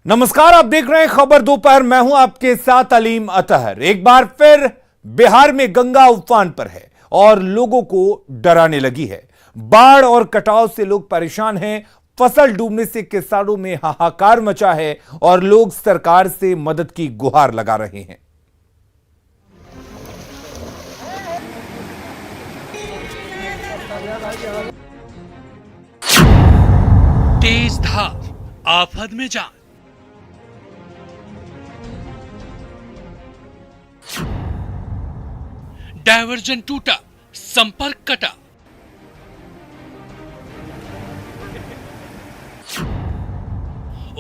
नमस्कार, आप देख रहे हैं खबर दोपहर। मैं हूं आपके साथ अलीम अतहर। एक बार फिर बिहार में गंगा उफान पर है और लोगों को डराने लगी है। बाढ़ और कटाव से लोग परेशान हैं। फसल डूबने से किसानों में हाहाकार मचा है और लोग सरकार से मदद की गुहार लगा रहे हैं। तेज धार आफत में जान। डायवर्जन टूटा, संपर्क कटा।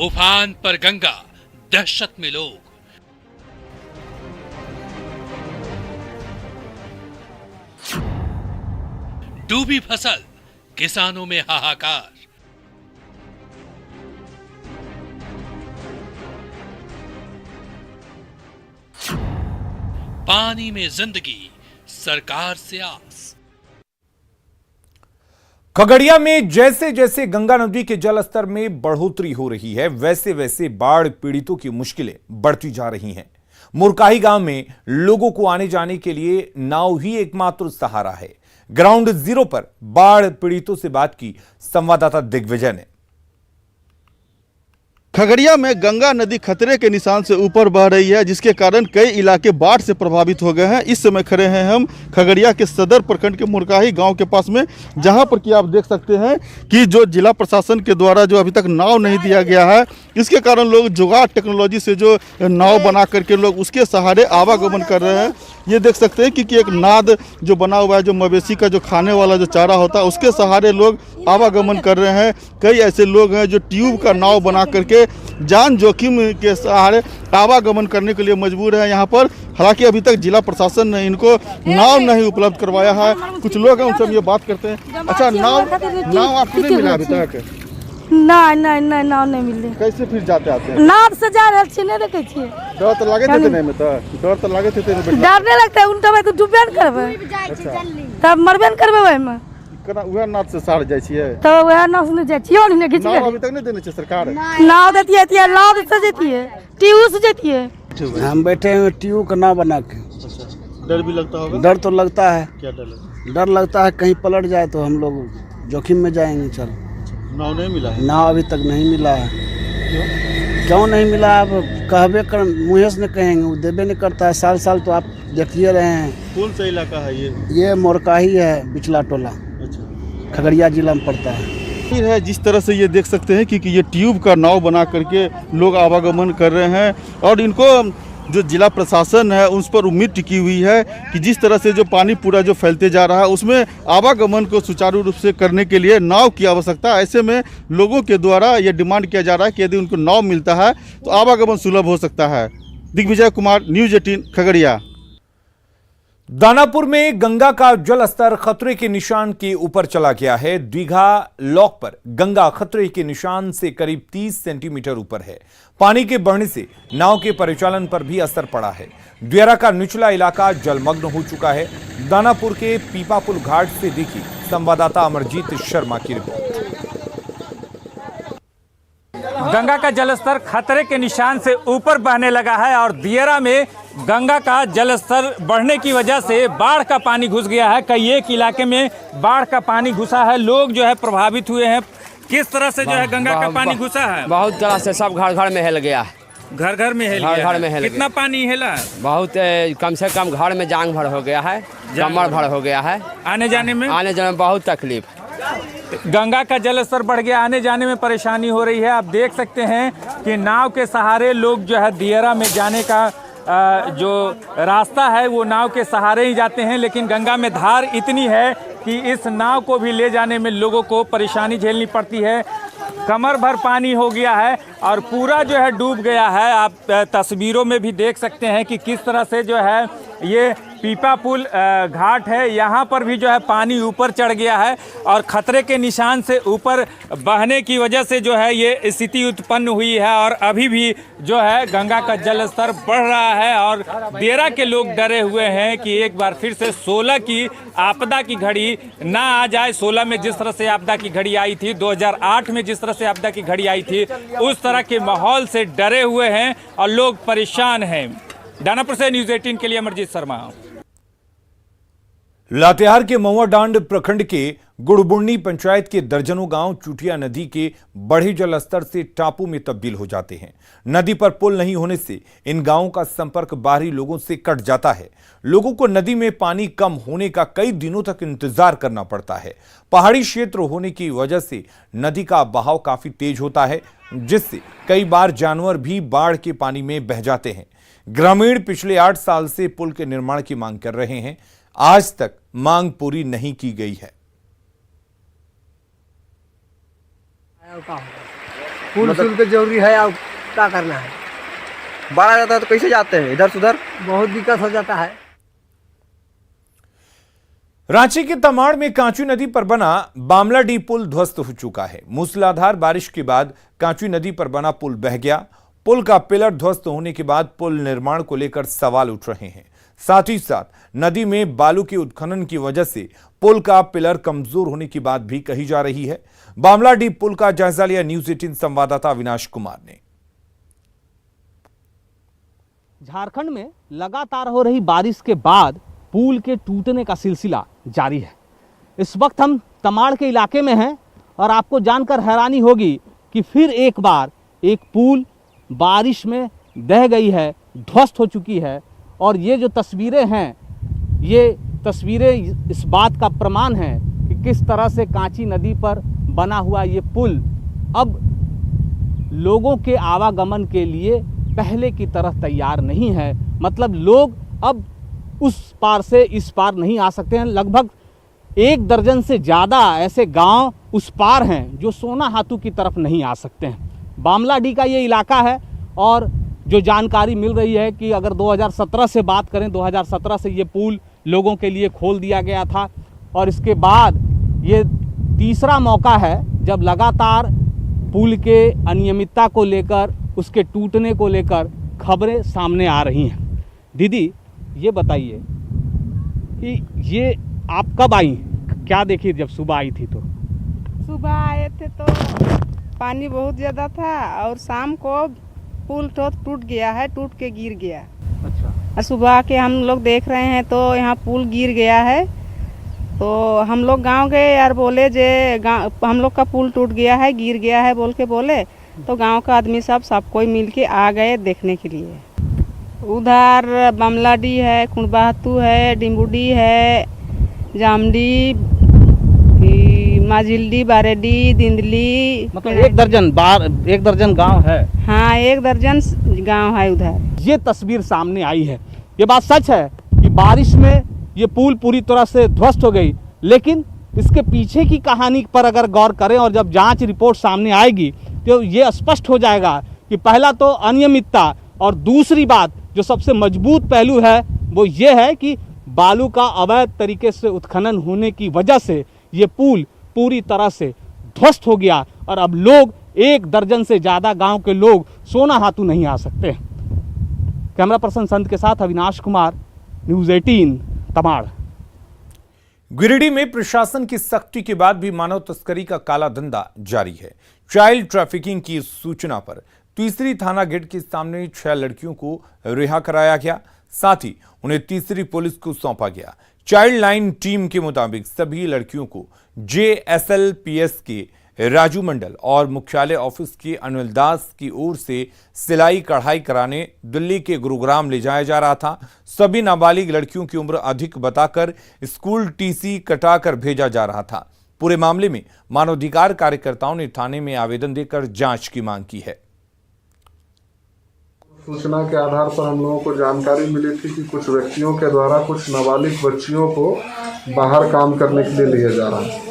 उफान पर गंगा, दहशत में लोग। डूबी फसल, किसानों में हाहाकार। पानी में जिंदगी, सरकार से आस। खगड़िया में जैसे जैसे गंगा नदी के जल स्तर में बढ़ोतरी हो रही है, वैसे वैसे बाढ़ पीड़ितों की मुश्किलें बढ़ती जा रही हैं। मुरकाही गांव में लोगों को आने जाने के लिए नाव ही एकमात्र सहारा है। ग्राउंड जीरो पर बाढ़ पीड़ितों से बात की संवाददाता दिग्विजय ने। खगड़िया में गंगा नदी खतरे के निशान से ऊपर बह रही है, जिसके कारण कई इलाके बाढ़ से प्रभावित हो गए हैं। इस समय खड़े हैं हम खगड़िया के सदर प्रखंड के मुरकाही गांव के पास में, जहां पर कि आप देख सकते हैं कि जो जिला प्रशासन के द्वारा जो अभी तक नाव नहीं दिया गया है, इसके कारण लोग जुगाड़ टेक्नोलॉजी से जो नाव बना करके लोग उसके सहारे आवागमन कर रहे हैं। ये देख सकते हैं कि एक नाद जो बना हुआ है, जो मवेशी का जो खाने वाला जो चारा होता है, उसके सहारे लोग आवागमन कर रहे हैं। कई ऐसे लोग हैं जो ट्यूब का नाव बना करके जान जोखिम के सहारे आवागमन करने के लिए मजबूर है यहाँ पर। हालांकि अभी तक जिला प्रशासन ने इनको नाव नहीं उपलब्ध करवाया है। कुछ लोग हैं, उनसे हम ये बात करते हैं। अच्छा, नाव आपको नहीं मिला अभी तक? नहीं नाव नहीं मिले। कैसे फिर जाते आते हैं? नाव से जा रहे छी, नहीं देखे छी। डर तो लगे थे नहीं में, तो डर तो लगे थे। डर नहीं लगता है, उल्टा में तो डूबे न करबे, तब मरबे न करबे। वही में वह नाव से साड़ जाय छियै, तो वह नाव से जाय छियै। नहीं खींच के अभी तक नहीं देने छै सरकार। नाव देती है, नाव से जेती है, ट्यूब से जेती है। हम बैठे हैं ट्यूब का नाव बना के। डर भी लगता होगा? डर तो लगता है। क्या डर लगता है? डर लगता है कहीं पलट जाए तो हम लोग जोखिम में जाएंगे। चल, नाव नहीं मिला है? नाव अभी तक नहीं मिला है। क्यों नहीं मिला? अब कहबे कर मुँह से कहेंगे, वो देबे नहीं करता है। साल साल तो आप देखिए रहे हैं। कौन सा इलाका है ये? ये मोरकाही है, बिचला टोला, खगड़िया जिला में पड़ता है। जिस तरह से ये देख सकते हैं कि ये ट्यूब का नाव बना करके लोग आवागमन कर रहे हैं, और इनको जो जिला प्रशासन है उस पर उम्मीद टिकी हुई है कि जिस तरह से जो पानी पूरा जो फैलते जा रहा है, उसमें आवागमन को सुचारू रूप से करने के लिए नाव की आवश्यकता है। ऐसे में लोगों के द्वारा ये डिमांड किया जा रहा है कि यदि उनको नाव मिलता है तो आवागमन सुलभ हो सकता है। दिग्विजय कुमार, न्यूज़ 18 खगड़िया। दानापुर में गंगा का जल स्तर खतरे के निशान के ऊपर चला गया है। दीघा लॉक पर गंगा खतरे के निशान से करीब 30 सेंटीमीटर ऊपर है। पानी के बढ़ने से नाव के परिचालन पर भी असर पड़ा है। द्वेरा का निचला इलाका जलमग्न हो चुका है। दानापुर के पीपापुल घाट से देखी संवाददाता अमरजीत शर्मा की रिपोर्ट। गंगा का जलस्तर खतरे के निशान से ऊपर बहने लगा है और दियरा में गंगा का जलस्तर बढ़ने की वजह से बाढ़ का पानी घुस गया है। कई एक इलाके में बाढ़ का पानी घुसा है, लोग जो है प्रभावित हुए हैं। किस तरह से जो है गंगा का पानी घुसा है? बहुत तरह से, सब घर घर में हिल गया। घर घर में हिल गया? घर में हिल कितना पानी हिला? बहुत, कम से कम घर में जांग भर हो गया है, कमर भर हो गया है। आने जाने में बहुत तकलीफ। गंगा का जलस्तर बढ़ गया, आने जाने में परेशानी हो रही है। आप देख सकते हैं कि नाव के सहारे लोग जो है दियरा में जाने का जो रास्ता है वो नाव के सहारे ही जाते हैं, लेकिन गंगा में धार इतनी है कि इस नाव को भी ले जाने में लोगों को परेशानी झेलनी पड़ती है। कमर भर पानी हो गया है और पूरा जो है डूब गया है। आप तस्वीरों में भी देख सकते हैं कि किस तरह से जो है ये पीपा पुल घाट है, यहाँ पर भी जो है पानी ऊपर चढ़ गया है और खतरे के निशान से ऊपर बहने की वजह से जो है ये स्थिति उत्पन्न हुई है। और अभी भी जो है गंगा का जल स्तर बढ़ रहा है और देरा के लोग डरे हुए हैं कि एक बार फिर से 16 की आपदा की घड़ी ना आ जाए। 16 में जिस तरह से आपदा की घड़ी आई थी, 2008 में जिस तरह से आपदा की घड़ी आई थी, उस तरह के माहौल से डरे हुए हैं और लोग परेशान हैं। दानापुर से न्यूज़ 18 के लिए अमरजीत शर्मा। लातेहार के महुआडांड प्रखंड के गुड़बुन्नी पंचायत के दर्जनों गांव चुटिया नदी के बढ़े जल स्तर से टापू में तब्दील हो जाते हैं। नदी पर पुल नहीं होने से इन गांवों का संपर्क बाहरी लोगों से कट जाता है। लोगों को नदी में पानी कम होने का कई दिनों तक इंतजार करना पड़ता है। पहाड़ी क्षेत्र होने की वजह से नदी का बहाव काफी तेज होता है, जिससे कई बार जानवर भी बाढ़ के पानी में बह जाते हैं। ग्रामीण पिछले 8 साल से पुल के निर्माण की मांग कर रहे हैं। आज तक मांग पूरी नहीं की गई है। पुल शुल्क जरूरी है, अब क्या करना है? बाढ़ आ जाता है तो कैसे जाते हैं इधर से उधर, बहुत दिक्कत हो जाता है। रांची के तमाड़ में कांची नदी पर बना बामलाडीह पुल ध्वस्त हो चुका है। मूसलाधार बारिश के बाद कांची नदी पर बना पुल बह गया। पुल का पिलर ध्वस्त होने के बाद पुल निर्माण को लेकर सवाल उठ रहे हैं। साथ ही साथ नदी में बालू के उत्खनन की वजह से पुल का पिलर कमजोर होने की बात भी कही जा रही है। बामलाडीह पुल का जायजा लिया न्यूज़ 18 संवाददाता अविनाश कुमार ने। झारखंड में लगातार हो रही बारिश के बाद पुल के टूटने का सिलसिला जारी है। इस वक्त हम तमाड़ के इलाके में हैं और आपको जानकर हैरानी होगी कि फिर एक बार एक पुल बारिश में बह गई है, ध्वस्त हो चुकी है। और ये जो तस्वीरें हैं, ये तस्वीरें इस बात का प्रमाण है कि किस तरह से कांची नदी पर बना हुआ ये पुल अब लोगों के आवागमन के लिए पहले की तरह तैयार नहीं है। मतलब लोग अब उस पार से इस पार नहीं आ सकते हैं। लगभग 1 दर्जन से ज़्यादा ऐसे गांव उस पार हैं जो सोनाहातू की तरफ नहीं आ सकते हैं। बामलाडीह का ये इलाका है और जो जानकारी मिल रही है कि अगर 2017 से बात करें, 2017 से ये पुल लोगों के लिए खोल दिया गया था और इसके बाद ये तीसरा मौका है जब लगातार पुल के अनियमितता को लेकर, उसके टूटने को लेकर खबरें सामने आ रही हैं। दीदी ये बताइए कि ये आप कब आई, क्या देखी जब सुबह आई थी? तो सुबह आए थे तो पानी बहुत ज़्यादा था और शाम को पुल तो टूट गया है, टूट के गिर गया। अच्छा। और सुबह के हम लोग देख रहे हैं तो यहाँ पुल गिर गया है। तो हम लोग गांव गए यार, बोले जे हम लोग का पुल टूट गया है, गिर गया है बोल के बोले। तो गांव का आदमी सब कोई मिल के आ गए देखने के लिए। उधर बामलाडीह है, कुंडबाहतू है, डिम्बुडी है, जामडी, माझिल्डी, बारेडी, दिंदली, मतलब 1 दर्जन गांव है। हाँ, 1 दर्जन गांव है उधर। ये तस्वीर सामने आई है। ये बात सच है कि बारिश में ये पुल पूरी तरह से ध्वस्त हो गई, लेकिन इसके पीछे की कहानी पर अगर गौर करें और जब जांच रिपोर्ट सामने आएगी तो ये स्पष्ट हो जाएगा कि पहला तो अनियमितता और दूसरी बात जो सबसे मजबूत पहलू है वो ये है कि बालू का अवैध तरीके से उत्खनन होने की वजह से ये पुल पूरी तरह से ध्वस्त हो गया और अब लोग 1 दर्जन से ज़्यादा गांव के लोग सोनाहातू नहीं आ सकते। कैमरा पर्सन संत के साथ अविनाश कुमार, न्यूज़ 18 तमाड़। गिरिडीह में प्रशासन की सख्ती के बाद भी मानव तस्करी का काला धंधा जारी है। चाइल्ड ट्रैफिकिंग की सूचना पर तीसरी थाना गेट के सामने 6 लड़कियों को रिहा कराया गया, साथ ही उन्हें तीसरी पुलिस को सौंपा गया। चाइल्ड लाइन टीम के मुताबिक सभी लड़कियों को JSLPS के राजू मंडल और मुख्यालय ऑफिस के अनिल दास की ओर से सिलाई कढ़ाई कराने दिल्ली के गुरुग्राम ले जाया जा रहा था। सभी नाबालिग लड़कियों की उम्र अधिक बताकर स्कूल TC कटाकर भेजा जा रहा था। पूरे मामले में मानवाधिकार कार्यकर्ताओं ने थाने में आवेदन देकर जांच की मांग की है। सूचना के आधार पर हम लोगों को जानकारी मिली थी कि कुछ व्यक्तियों के द्वारा कुछ नाबालिग बच्चियों को बाहर काम करने के लिए लिया जा रहा है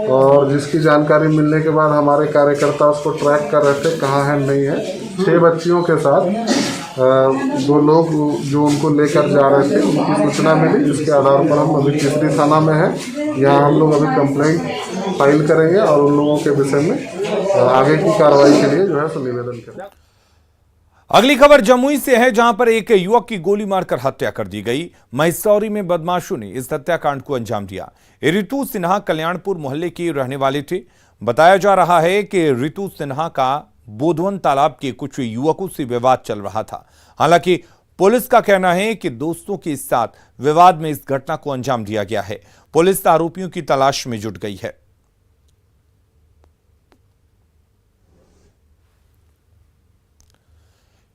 और जिसकी जानकारी मिलने के बाद हमारे कार्यकर्ता उसको ट्रैक कर रहे थे, कहाँ है नहीं है। 6 बच्चियों के साथ दो लोग जो उनको लेकर जा रहे थे उनकी सूचना मिली, जिसके आधार पर हम अभी तीसरी थाना में हैं। यहाँ हम लोग अभी कंप्लेंट फाइल करेंगे और उन लोगों के विषय में आगे की कार्रवाई के लिए जो है सो निवेदन करेंगे। अगली खबर जमुई से है, जहां पर एक युवक की गोली मारकर हत्या कर दी गई। महिसौरी में बदमाशों ने इस हत्याकांड को अंजाम दिया। ऋतु सिन्हा कल्याणपुर मोहल्ले के रहने वाले थे। बताया जा रहा है कि ऋतु सिन्हा का बोधवन तालाब के कुछ युवकों से विवाद चल रहा था। हालांकि पुलिस का कहना है कि दोस्तों के साथ विवाद में इस घटना को अंजाम दिया गया है। पुलिस आरोपियों की तलाश में जुट गई है।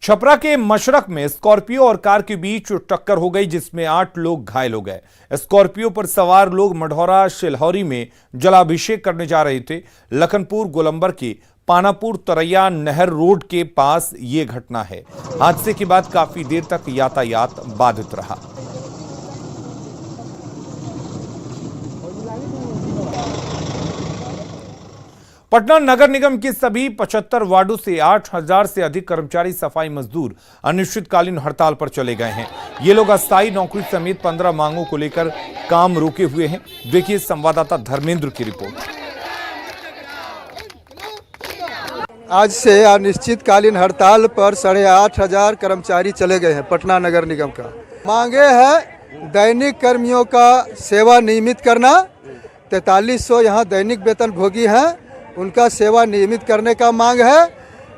छपरा के मशरक में स्कॉर्पियो और कार के बीच टक्कर हो गई, जिसमें 8 लोग घायल हो गए। स्कॉर्पियो पर सवार लोग मढ़ौरा शिलहौरी में जलाभिषेक करने जा रहे थे। लखनपुर गोलंबर के पानापुर तरैया नहर रोड के पास यह घटना है। हादसे के बाद काफी देर तक यातायात बाधित रहा। पटना नगर निगम के सभी 75 वार्डों से 8000 से अधिक कर्मचारी सफाई मजदूर अनिश्चितकालीन हड़ताल पर चले गए हैं। ये लोग अस्थायी नौकरी समेत 15 मांगों को लेकर काम रोके हुए हैं। देखिए संवाददाता धर्मेंद्र की रिपोर्ट। आज से अनिश्चितकालीन हड़ताल पर 8500 कर्मचारी चले गए हैं पटना नगर निगम का। मांगे है दैनिक कर्मियों का सेवा नियमित करना, 4300 यहाँ दैनिक वेतन भोगी हैं, उनका सेवा नियमित करने का मांग है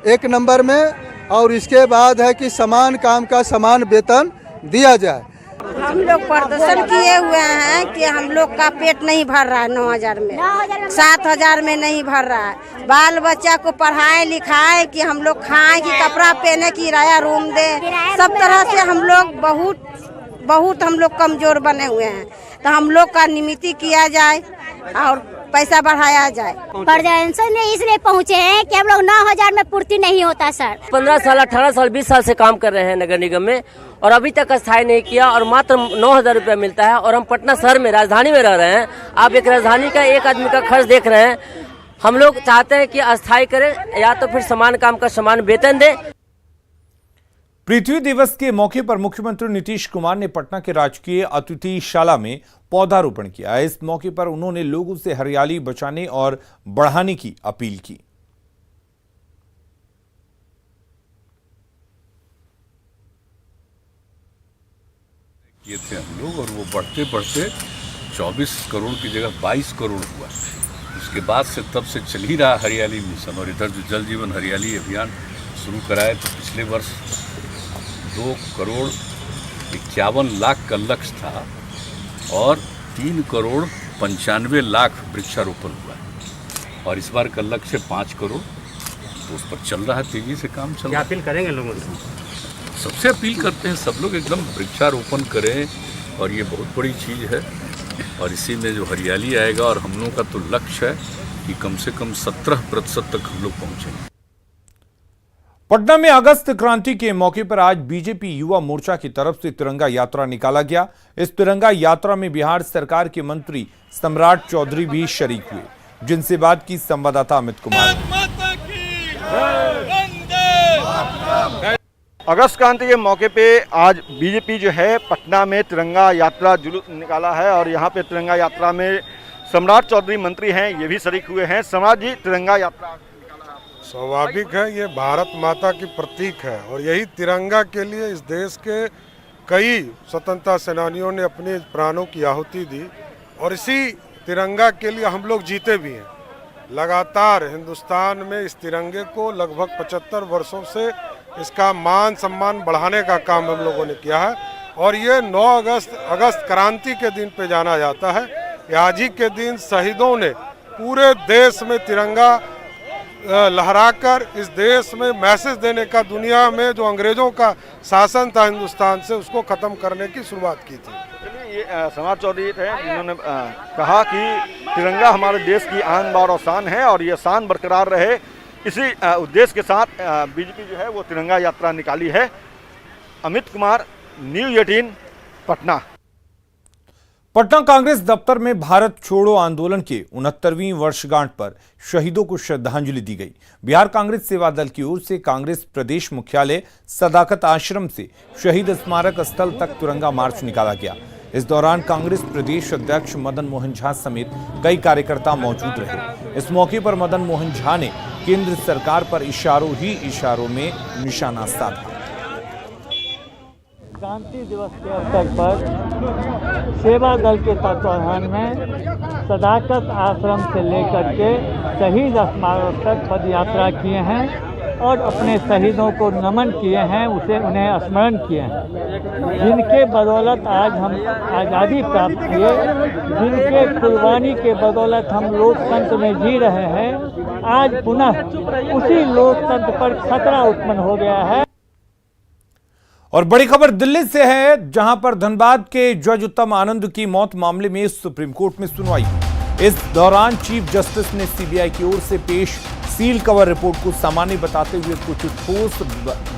1 नंबर में। और इसके बाद है कि समान काम का समान वेतन दिया जाए। हम लोग प्रदर्शन किए हुए हैं कि हम लोग का पेट नहीं भर रहा है 9000 में, 7000 में नहीं भर रहा है। बाल बच्चा को पढ़ाए लिखाए कि हम लोग खाएं कि कपड़ा पहने, किराया रूम दे, सब तरह से हम लोग बहुत हम लोग कमजोर बने हुए हैं। तो हम लोग का नियमित किया जाए और पैसा बढ़ाया जाए। प्रदर्शन में इसलिए पहुँचे हैं कि हम लोग 9000 में पूर्ति नहीं होता सर। 15 साल 18 साल 20 साल से काम कर रहे हैं नगर निगम में और अभी तक अस्थायी नहीं किया और मात्र 9000 रुपया मिलता है। और हम पटना शहर में राजधानी में रह रहे हैं। आप एक राजधानी का एक आदमी का खर्च देख रहे हैं। हम लोग चाहते हैं कि अस्थायी करें या तो फिर समान काम का समान वेतन दे। पृथ्वी दिवस के मौके पर मुख्यमंत्री नीतीश कुमार ने पटना के राजकीय अतिथिशाला में पौधारोपण किया। इस मौके पर उन्होंने लोगों से हरियाली बचाने और बढ़ाने की अपील की। किए थे हम लोग और वो बढ़ते बढ़ते 24 करोड़ की जगह 22 करोड़ हुआ। उसके बाद से तब से चल ही रहा हरियाली मिशन। और इधर जो जल जीवन हरियाली अभियान शुरू कराए तो पिछले वर्ष 2 करोड़ 51 लाख का लक्ष्य था और 3 करोड़ 95 लाख वृक्षारोपण हुआ है। और इस बार का लक्ष्य 5 करोड़, तो उस पर चल रहा है, तेजी से काम चल रहा है। अपील करेंगे लोगों से? सबसे अपील करते हैं सब लोग एकदम वृक्षारोपण करें और ये बहुत बड़ी चीज़ है। और इसी में जो हरियाली आएगा और हम लोगों का तो लक्ष्य है कि कम से कम 17% तक हम लोग पहुँचेंगे। पटना में अगस्त क्रांति के मौके पर आज बीजेपी युवा मोर्चा की तरफ से तिरंगा यात्रा निकाला गया। इस तिरंगा यात्रा में बिहार सरकार के मंत्री सम्राट चौधरी भी शरीक हुए, जिनसे बात की संवाददाता अमित कुमार। अगस्त क्रांति के मौके पे आज बीजेपी जो है पटना में तिरंगा यात्रा जुलूस निकाला है और यहाँ पे तिरंगा यात्रा में सम्राट चौधरी मंत्री हैं, ये भी शरीक हुए हैं। सम्राट जी, तिरंगा यात्रा स्वाभाविक है, ये भारत माता की प्रतीक है और यही तिरंगा के लिए इस देश के कई स्वतंत्रता सेनानियों ने अपने प्राणों की आहुति दी और इसी तिरंगा के लिए हम लोग जीते भी हैं। लगातार हिंदुस्तान में इस तिरंगे को लगभग 75 वर्षों से इसका मान सम्मान बढ़ाने का काम हम लोगों ने किया है। और ये 9 अगस्त क्रांति के दिन पे जाना जाता है। आज ही के दिन शहीदों ने पूरे देश में तिरंगा लहराकर इस देश में मैसेज देने का, दुनिया में जो अंग्रेजों का शासन था हिंदुस्तान से, उसको खत्म करने की शुरुआत की थी। ये सम्राट चौधरी थे जिन्होंने कहा कि तिरंगा हमारे देश की आन बान और शान है और ये शान बरकरार रहे। इसी उद्देश्य के साथ बीजेपी जो है वो तिरंगा यात्रा निकाली है। अमित कुमार, न्यूज़ 18 पटना। पटना कांग्रेस दफ्तर में भारत छोड़ो आंदोलन के 69वीं वर्षगांठ पर शहीदों को श्रद्धांजलि दी गई। बिहार कांग्रेस सेवा दल की ओर से कांग्रेस प्रदेश मुख्यालय सदाकत आश्रम से शहीद स्मारक स्थल तक तिरंगा मार्च निकाला गया। इस दौरान कांग्रेस प्रदेश अध्यक्ष मदन मोहन झा समेत कई कार्यकर्ता मौजूद रहे। इस मौके पर मदन मोहन झा ने केंद्र सरकार पर इशारों ही इशारों में निशाना साधा। क्रांति दिवस के अवसर पर सेवा दल के तत्वाधान में सदाकत आश्रम से लेकर के शहीद स्मारक तक पद यात्रा किए हैं और अपने शहीदों को नमन किए हैं, उन्हें स्मरण किए हैं, जिनके बदौलत आज हम आज़ादी प्राप्त किए, जिनके कुर्बानी के बदौलत हम लोकतंत्र में जी रहे हैं। आज पुनः उसी लोकतंत्र पर खतरा उत्पन्न हो गया है। और बड़ी खबर दिल्ली से है, जहां पर धनबाद के जज उत्तम आनंद की मौत मामले में सुप्रीम कोर्ट में सुनवाई। इस दौरान चीफ जस्टिस ने सीबीआई की ओर से पेश सील कवर रिपोर्ट को सामान्य बताते हुए कुछ ठोस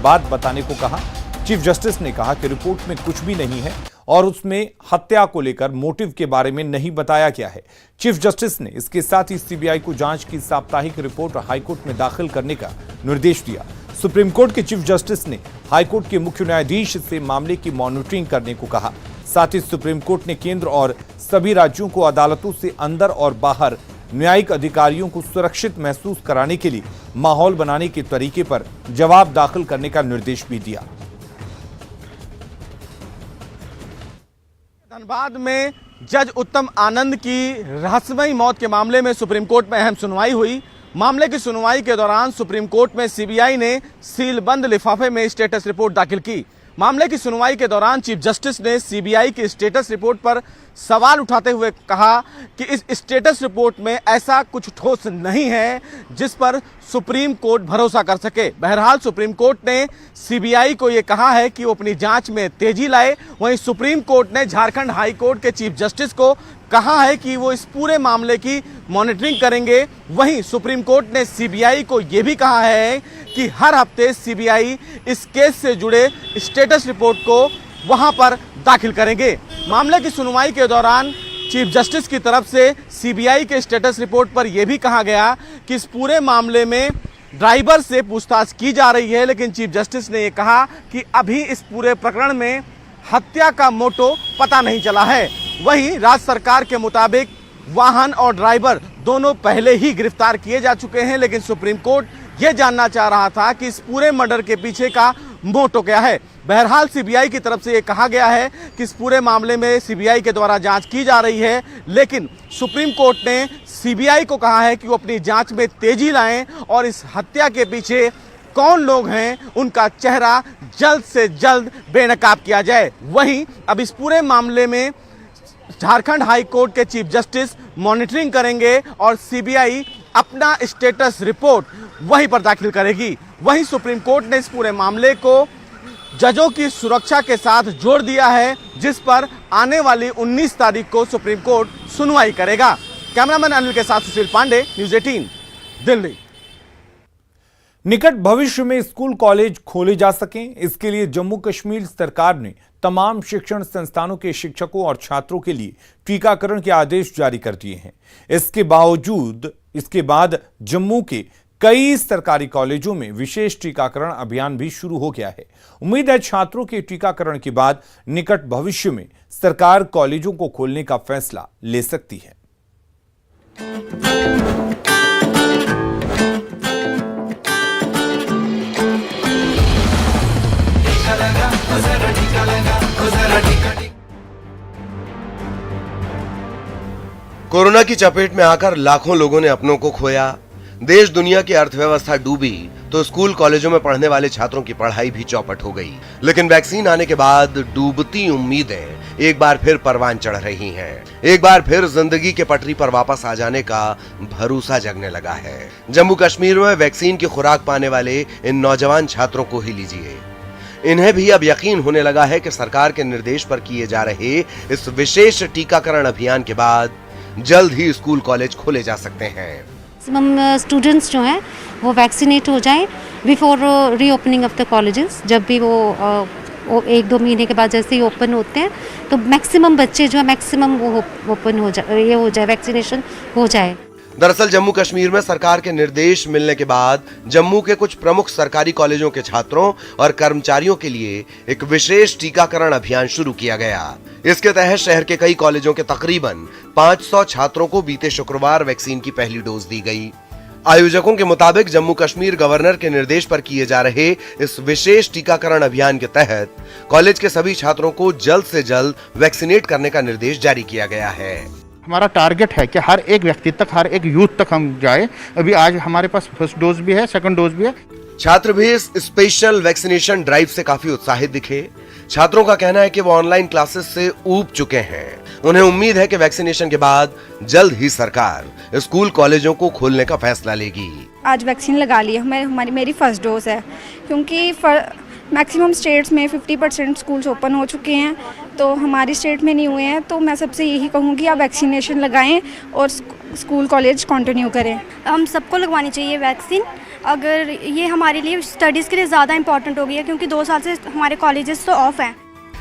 बात बताने को कहा। चीफ जस्टिस ने कहा कि रिपोर्ट में कुछ भी नहीं है और उसमें हत्या को लेकर मोटिव के बारे में नहीं बताया गया है। चीफ जस्टिस ने इसके साथ ही सीबीआई को जांच की साप्ताहिक रिपोर्ट हाईकोर्ट में दाखिल करने का निर्देश दिया। सुप्रीम कोर्ट के चीफ जस्टिस ने हाईकोर्ट के मुख्य न्यायाधीश से मामले की मॉनिटरिंग करने को कहा। साथ ही सुप्रीम कोर्ट ने केंद्र और सभी राज्यों को अदालतों से अंदर और बाहर न्यायिक अधिकारियों को सुरक्षित महसूस कराने के लिए माहौल बनाने के तरीके पर जवाब दाखिल करने का निर्देश भी दिया। धनबाद में जज उत्तम आनंद की रहस्यमयी मौत के मामले में सुप्रीम कोर्ट में अहम सुनवाई हुई। मामले की सुनवाई के दौरान सुप्रीम कोर्ट में सीबीआई ने सीलबंद लिफाफे में स्टेटस रिपोर्ट दाखिल की। मामले की सुनवाई के दौरान चीफ जस्टिस ने सीबीआई की स्टेटस रिपोर्ट पर सवाल उठाते हुए कहा कि इस स्टेटस रिपोर्ट में ऐसा कुछ ठोस नहीं है जिस पर सुप्रीम कोर्ट भरोसा कर सके। बहरहाल सुप्रीम कोर्ट ने सीबीआई को यह कहा है कि वो अपनी जांच में तेजी लाए। वहीं सुप्रीम कोर्ट ने झारखंड हाई कोर्ट के चीफ जस्टिस को कहा है कि वो इस पूरे मामले की मॉनिटरिंग करेंगे। वहीं सुप्रीम कोर्ट ने सीबीआई को यह भी कहा है कि हर हफ्ते सीबीआई इस केस से जुड़े स्टेटस रिपोर्ट को वहां पर दाखिल करेंगे। मामले की सुनवाई के दौरान चीफ जस्टिस की तरफ से सीबीआई के स्टेटस रिपोर्ट पर यह भी कहा गया कि इस पूरे मामले में ड्राइवर से पूछताछ की जा रही है, लेकिन चीफ जस्टिस ने यह कहा कि अभी इस पूरे प्रकरण में हत्या का मोटो पता नहीं चला है। वहीं राज्य सरकार के मुताबिक वाहन और ड्राइवर दोनों पहले ही गिरफ्तार किए जा चुके हैं, लेकिन सुप्रीम कोर्ट यह जानना चाह रहा था कि इस पूरे मर्डर के पीछे का मोटो क्या है। बहरहाल सीबीआई की तरफ से यह कहा गया है कि इस पूरे मामले में सीबीआई के द्वारा जांच की जा रही है, लेकिन सुप्रीम कोर्ट ने सीबीआई को कहा है कि वो अपनी जांच में तेजी लाएं और इस हत्या के पीछे कौन लोग हैं उनका चेहरा जल्द से जल्द बेनकाब किया जाए। वहीं अब इस पूरे मामले में झारखंड हाई कोर्ट के चीफ जस्टिस मॉनिटरिंग करेंगे और सीबीआई अपना स्टेटस रिपोर्ट वहीं पर दाखिल करेगी। वहीं सुप्रीम कोर्ट ने इस पूरे मामले को जजों की सुरक्षा के साथ जोड़ दिया है, जिस पर आने वाली 19 तारीख को सुप्रीम कोर्ट सुनवाई करेगा। कैमरामैन अनिल के साथ सुशील पांडे, न्यूज़ 18 दिल्ली। निकट भविष्य में स्कूल कॉलेज खोले जा सकें, इसके लिए जम्मू कश्मीर सरकार ने तमाम शिक्षण संस्थानों के शिक्षकों और छात्रों के लिए टीकाकरण के आदेश जारी कर दिए हैं। इसके बाद जम्मू के कई सरकारी कॉलेजों में विशेष टीकाकरण अभियान भी शुरू हो गया है। उम्मीद है छात्रों के टीकाकरण के बाद निकट भविष्य में सरकार कॉलेजों को खोलने का फैसला ले सकती है। कोरोना की चपेट में आकर लाखों लोगों ने अपनों को खोया, देश दुनिया की अर्थव्यवस्था डूबी तो स्कूल कॉलेजों में पढ़ने वाले छात्रों की पढ़ाई भी चौपट हो गई। लेकिन वैक्सीन आने के बाद डूबती उम्मीदें एक बार फिर परवान चढ़ रही हैं। एक बार फिर जिंदगी के पटरी पर वापस आ जाने का भरोसा जगने लगा है। जम्मू कश्मीर में वैक्सीन की खुराक पाने वाले इन नौजवान छात्रों को ही लीजिए। इन्हें भी अब यकीन होने लगा है कि सरकार के निर्देश पर किए जा रहे इस विशेष टीकाकरण अभियान के बाद जल्द ही स्कूल कॉलेज खोले जा सकते हैं। मैक्सिमम स्टूडेंट्स जो हैं वो वैक्सीनेट हो जाएं before reopening of the colleges. जब भी वो वो 1-2 महीने के बाद जैसे ही ओपन होते हैं तो मैक्सिमम बच्चे जो है मैक्सिमम वो ओपन हो जाए वैक्सीनेशन हो जाए। दरअसल जम्मू कश्मीर में सरकार के निर्देश मिलने के बाद जम्मू के कुछ प्रमुख सरकारी कॉलेजों के छात्रों और कर्मचारियों के लिए एक विशेष टीकाकरण अभियान शुरू किया गया। इसके तहत शहर के कई कॉलेजों के तकरीबन 500 छात्रों को बीते शुक्रवार वैक्सीन की पहली डोज दी गई। आयोजकों के मुताबिक जम्मू कश्मीर गवर्नर के निर्देश पर किए जा रहे इस विशेष टीकाकरण अभियान के तहत कॉलेज के सभी छात्रों को जल्द से जल्द वैक्सीनेट करने का निर्देश जारी किया गया है। हमारा टारगेट है कि हर एक व्यक्ति तक, हर एक यूथ तक हम जाए। अभी आज हमारे पास फर्स्ट डोज भी है, सेकंड डोज भी है। छात्र भी इस स्पेशल वैक्सीनेशन ड्राइव से काफी उत्साहित दिखे। छात्रों का कहना है कि वो ऑनलाइन क्लासेस से ऊब चुके हैं। उन्हें उम्मीद है कि वैक्सीनेशन के बाद जल्द ही सरकार स्कूल कॉलेजों को खोलने का फैसला लेगी। आज वैक्सीन लगा ली है, मेरी फर्स्ट डोज है, क्योंकि मैक्सिमम स्टेट्स में 50% स्कूल्स ओपन हो चुके हैं, तो हमारी स्टेट में नहीं हुए हैं। तो मैं सबसे यही कहूँगी आप वैक्सीनेशन लगाएं और स्कूल कॉलेज कंटिन्यू करें। हम सबको लगवानी चाहिए वैक्सीन। अगर ये हमारे लिए स्टडीज़ के लिए ज़्यादा इम्पोर्टेंट हो गई है, क्योंकि 2 साल से हमारे कॉलेजेस तो ऑफ हैं।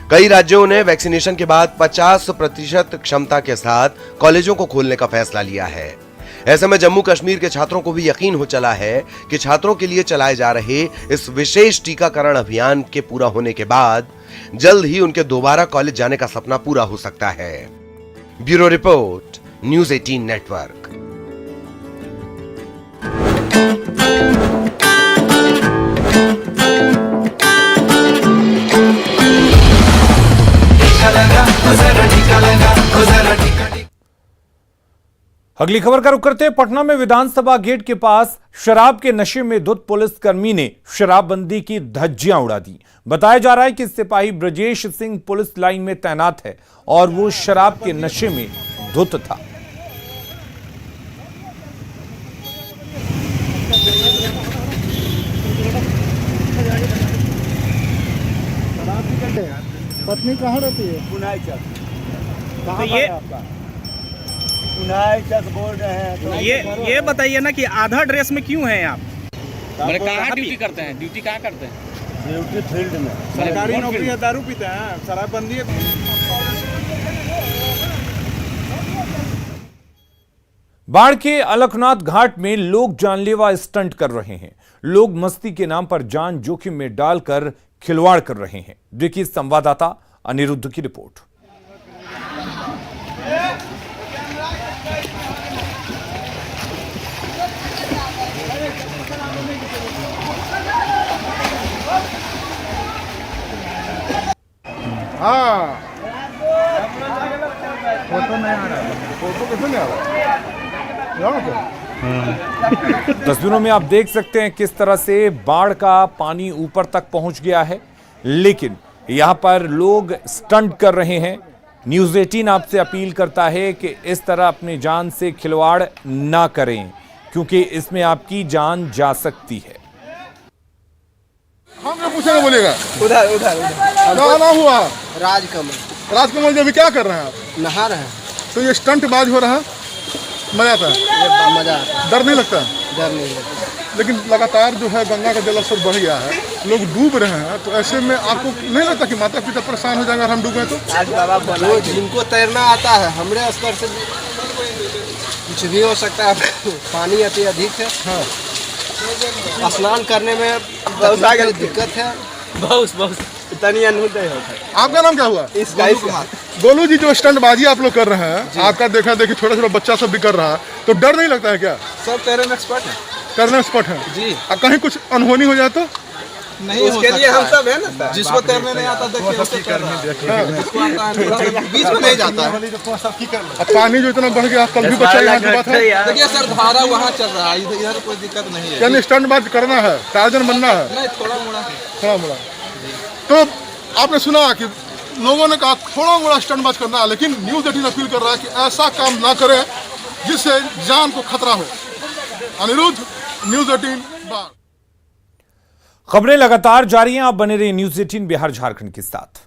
कई राज्यों ने वैक्सीनेशन के बाद 50% क्षमता के साथ कॉलेजों को खोलने का फैसला लिया है। ऐसे में जम्मू कश्मीर के छात्रों को भी यकीन हो चला है कि छात्रों के लिए चलाए जा रहे इस विशेष टीकाकरण अभियान के पूरा होने के बाद जल्द ही उनके दोबारा कॉलेज जाने का सपना पूरा हो सकता है। Bureau report, news 18 network. अगली खबर का रुख करते हैं। पटना में विधानसभा गेट के पास शराब के नशे में धुत पुलिसकर्मी ने शराबबंदी की धज्जियां उड़ा दी। बताया जा रहा है कि सिपाही ब्रजेश सिंह पुलिस लाइन में तैनात है और वो शराब के नशे में धुत था। पत्नी कहाँ रहती है? पुनाई चक। तो ये बोल रहे हैं तो ये बताइए ना कि आधा ड्रेस में क्यों हैं आप? कहाँ ड्यूटी करते हैं? ड्यूटी कहाँ करते हैं? ड्यूटी फील्ड में। सरकारी नौकरी है, दारू पीते हैं, शराबबंदी है। बाढ़ के अलकनाथ घाट में लोग जानलेवा स्टंट कर रहे हैं। लोग मस्ती के नाम पर जान जोखिम में डालकर खिलवाड़ कर रहे हैं। देखिए संवाददाता अनिरुद्ध की रिपोर्ट। हाँ, फोटो नहीं आ रहा। फोटो कैसे नहीं आ रहा? तस्वीरों में आप देख सकते हैं किस तरह से बाढ़ का पानी ऊपर तक पहुंच गया है, लेकिन यहां पर लोग स्टंट कर रहे हैं। न्यूज़ 18 आपसे अपील करता है कि इस तरह अपनी जान से खिलवाड़ ना करें, क्योंकि इसमें आपकी जान जा सकती है। हम क्या पूछेंगे? बोलेगा उधर उधर क्या नाम हुआ? राजकमल जी अभी क्या कर रहे हैं आप? नहा रहे हैं। तो ये स्टंट बाज हो रहा है, मजा आता है? मजा आता है। डर नहीं लगता? डर नहीं लगता। लेकिन लगातार जो है गंगा का जलस्तर बढ़ गया है, लोग डूब रहे हैं, तो ऐसे में आपको नहीं लगता कि माता पिता परेशान हो जाएंगे अगर हम डूबे तो? आज बाबा बोलो, जिनको तैरना आता है, हमरे स्तर से कुछ भी हो सकता है। पानी अति अधिक है। हाँ। स्नान करने में बहुत दिक्कत है। बहुत तनी अनुभव होता है। आपका नाम क्या हुआ? इसका गोलू जी, जो स्टंटबाजी आप लोग कर रहे हैं, आपका देखा देखी छोटा छोटा बच्चा सब भी कर रहा है, तो डर नहीं लगता है क्या? सब तैरने में एक्सपर्ट है। करने एक्सपर्ट है जी। कहीं कुछ अनहोनी हो जाए तो? नहीं, उसके लिए हम सब है ना। जिसको तैरने नहीं आता देखिए, बीच में नहीं जाता है। अब पानी जो इतना बढ़ गया, कल भी बच्चा यहाँ डूबा था। देखिए सर, धारा वहाँ चल रहा है, इधर कोई दिक्कत नहीं है। यानी स्टंटबाज करना है, टार्जन बनना है? नहीं, थोड़ा मोड़ा। तो आपने सुना कि लोगों ने कहा थोड़ा मोड़ा स्टंटबाज करना है, लेकिन न्यूज़ 18 अपील कर रहा है कि ऐसा काम ना करें जिससे जान को खतरा हो। अनिरुद्ध, न्यूज़ 18। खबरें लगातार जारी हैं, आप बने रहिए न्यूज़ 18 बिहार झारखंड के साथ।